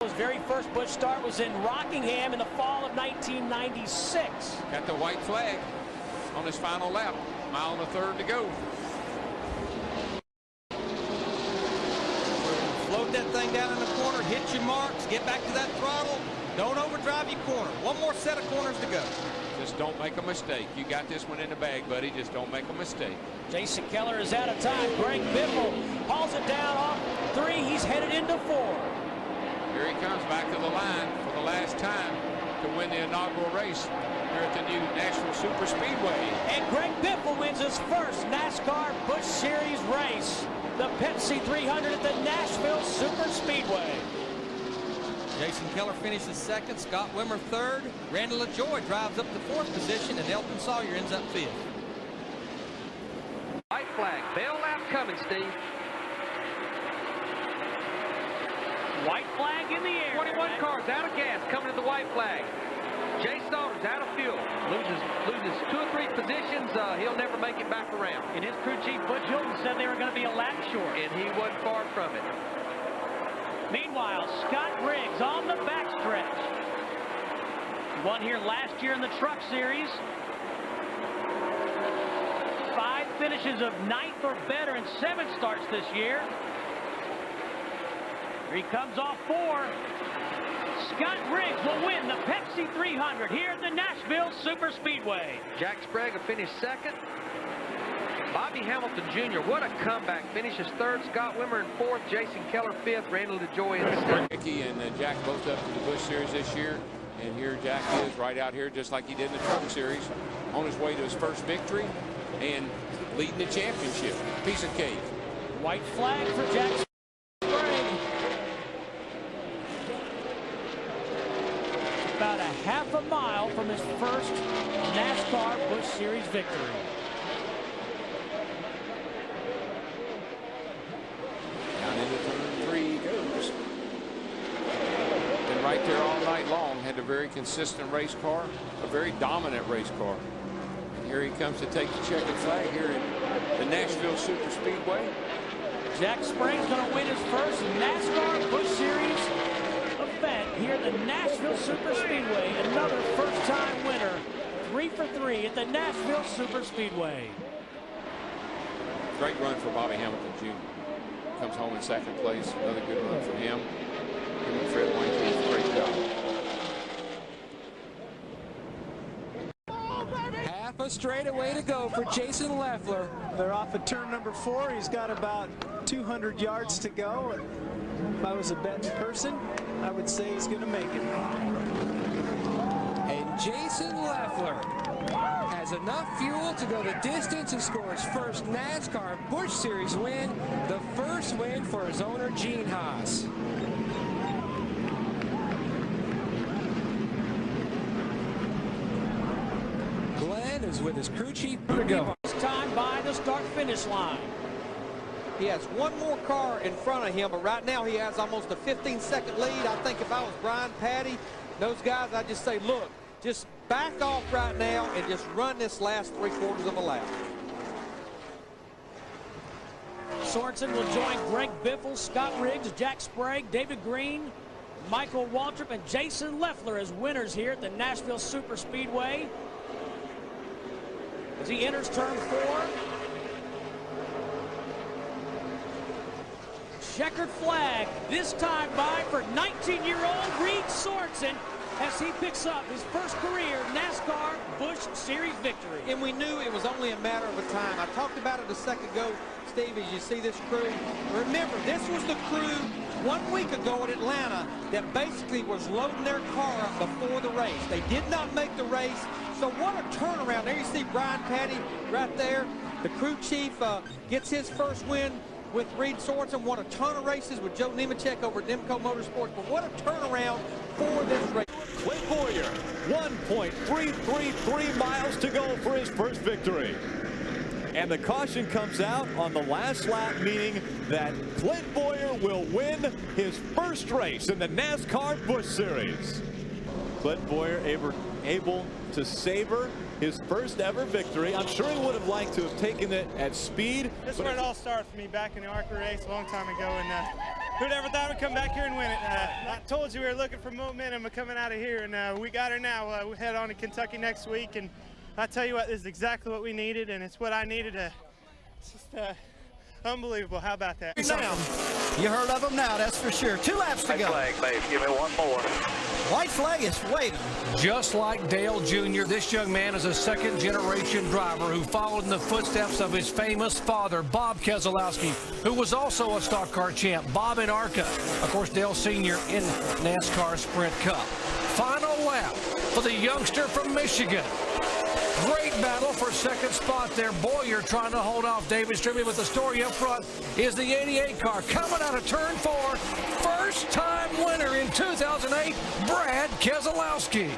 His very first Busch start was in Rockingham in the fall of 1996. Got the white flag on his final lap. Mile and a third to go. Float that thing down in the corner, hit your marks, get back to that throttle. Don't overdrive your corner. One more set of corners to go. Just don't make a mistake. You got this one in the bag, buddy. Just don't make a mistake. Jason Keller is out of time. Greg Biffle hauls it down off 3. He's headed into 4. Here he comes back to the line for the last time to win the inaugural race here at the new Nashville Superspeedway. And Greg Biffle wins his first NASCAR Busch Series race, the Pepsi 300 at the Nashville Superspeedway. Jason Keller finishes second, Scott Wimmer third, Randy LaJoie drives up to 4th position, and Elton Sawyer ends up 5th. White flag, bail lap coming, Steve. White flag in the air. 21 cars out of gas coming to the white flag. Jay Saunders out of fuel. Loses 2 or 3 positions. He'll never make it back around. And his crew chief, Butch Hilton, said they were going to be a lap short. And he wasn't far from it. Meanwhile, Scott Briggs on the backstretch. Won here last year in the Truck Series. 5 finishes of 9th or better in 7 starts this year. Here he comes off 4. Scott Briggs will win the Pepsi 300 here at the Nashville Superspeedway. Jack Sprague will finish second. Bobby Hamilton Jr., what a comeback. Finishes 3rd. Scott Wimmer in 4th. Jason Keller 5th. Randall DeJoy in 6th. Ricky and Jack both up to the Busch Series this year. And here Jack is right out here just like he did in the Truck Series. On his way to his first victory and leading the championship. Piece of cake. White flag for Jack Sprague. About a half a mile from his first NASCAR Busch Series victory. Down into turn 3 he goes. Been right there all night long. Had a very consistent race car, a very dominant race car. And here he comes to take the checkered flag here at the Nashville Superspeedway. Jack Sprague's going to win his first NASCAR Busch Series event here at the Nashville Superspeedway. Another first-time winner, 3 for 3 at the Nashville Superspeedway. Great run for Bobby Hamilton Jr. Comes home in 2nd place. Another good run for him. Him and Fred Wayne, great job. Half a straightaway to go for Jason Leffler. They're off at turn number 4. He's got about 200 yards to go. If I was a betting person, I would say he's going to make it. And Jason Leffler has enough fuel to go the distance and score his first NASCAR Busch Series win, the first win for his owner, Gene Haas. Glenn is with his crew chief. Here we go. This time by the start-finish line. He has one more car in front of him, but right now he has almost a 15-second lead. I think if I was Brian Patty, those guys, I'd just say, look, just back off right now and just run this last 3/4 of a lap. Sorensen will join Greg Biffle, Scott Briggs, Jack Sprague, David Green, Michael Waltrip, and Jason Leffler as winners here at the Nashville Superspeedway. As he enters turn 4. Checkered flag, this time by for 19-year-old Reed Sorensen as he picks up his first career NASCAR Busch Series victory. And we knew it was only a matter of a time. I talked about it a second ago, Steve, as you see this crew. Remember, this was the crew 1 week ago in Atlanta that basically was loading their car up before the race. They did not make the race, so what a turnaround. There you see Brian Patty right there. The crew chief gets his first win with Reed Sorensen, won a ton of races with Joe Nemechek over at Demco Motorsports, but what a turnaround for this race. Clint Boyer, 1.333 miles to go for his first victory. And the caution comes out on the last lap, meaning that Clint Boyer will win his first race in the NASCAR Busch Series. Clint Boyer able to savor his first ever victory. I'm sure he would have liked to have taken it at speed. This is where it all started for me back in the ARCA race a long time ago, and who'd ever thought we'd come back here and win it? I told you we were looking for momentum coming out of here, and we got her now. We head on to Kentucky next week, and I tell you what, this is exactly what we needed, and it's what I needed. It's just unbelievable. How about that? You heard of them now, that's for sure. 2 laps to go. White flag, babe. Give me one more. White flag is waving. Just like Dale Jr., this young man is a second-generation driver who followed in the footsteps of his famous father, Bob Keselowski, who was also a stock car champ. Bob in ARCA. Of course, Dale Sr. in NASCAR Sprint Cup. Final lap for the youngster from Michigan. Great battle for second spot there. Boyer trying to hold off David Strimley, but the story up front is the 88 car coming out of turn 4. First-time winner in 2008, Brad Keselowski.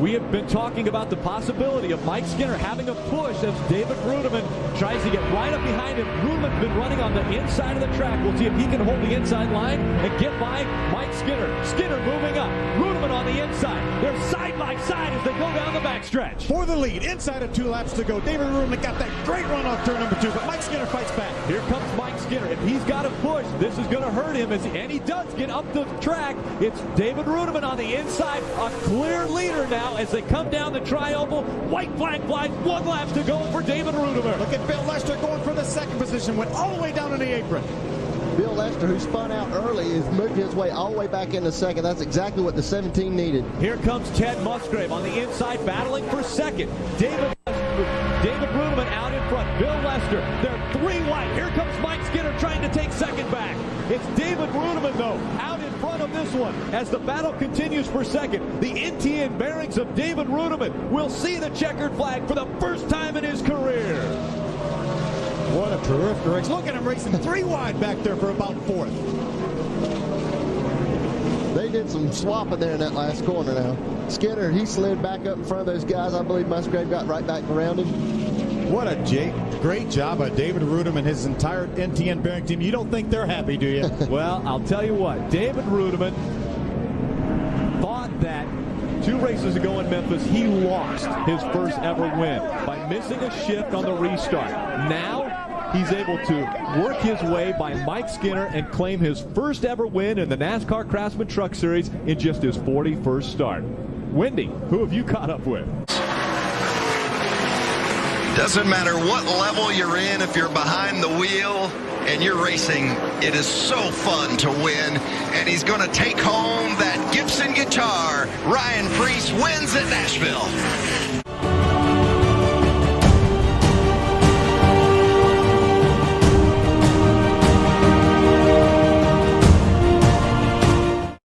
We have been talking about the possibility of Mike Skinner having a push as David Rudiman tries to get right up behind him. Rudiman's been running on the inside of the track. We'll see if he can hold the inside line and get by Mike Skinner. Skinner moving up. Rudiman on the inside. They're side by side as they go down the backstretch. For the lead, inside of 2 laps to go. David Rudiman got that great run off turn number 2, but Mike Skinner fights back. Here comes Mike Skinner. If he's got a push, this is going to hurt him, and he does get up the track. It's David Rudiman on the inside, a clear leader now as they come down the tri-oval. White flag flies, 1 lap to go for David Rudiman. Look at Bill Lester going for the second position, went all the way down in the apron. Bill Lester, who spun out early, is moved his way all the way back into second. That's exactly what the 17 needed. Here comes Ted Musgrave on the inside, battling for second. David Rudiman out in front. Bill Lester, they're 3 wide. Here comes Mike Skinner trying to take second back. It's David Rudiman, though, out in front of this one as the battle continues for second. The NTN bearings of David Rudiman will see the checkered flag for the first time in his career. What a terrific race. Look at him racing 3 wide back there for about 4th. They did some swapping there in that last corner now. Skinner, he slid back up in front of those guys. I believe Musgrave got right back around him. What a great job by David Rudiman and his entire NTN bearing team. You don't think they're happy, do you? Well, I'll tell you what. David Rudiman thought that 2 races ago in Memphis, he lost his first ever win by missing a shift on the restart. Now, he's able to work his way by Mike Skinner and claim his first ever win in the NASCAR Craftsman Truck Series in just his 41st start. Wendy, who have you caught up with? Doesn't matter what level you're in, if you're behind the wheel and you're racing, it is so fun to win. And he's going to take home that Gibson guitar. Ryan Preece wins at Nashville.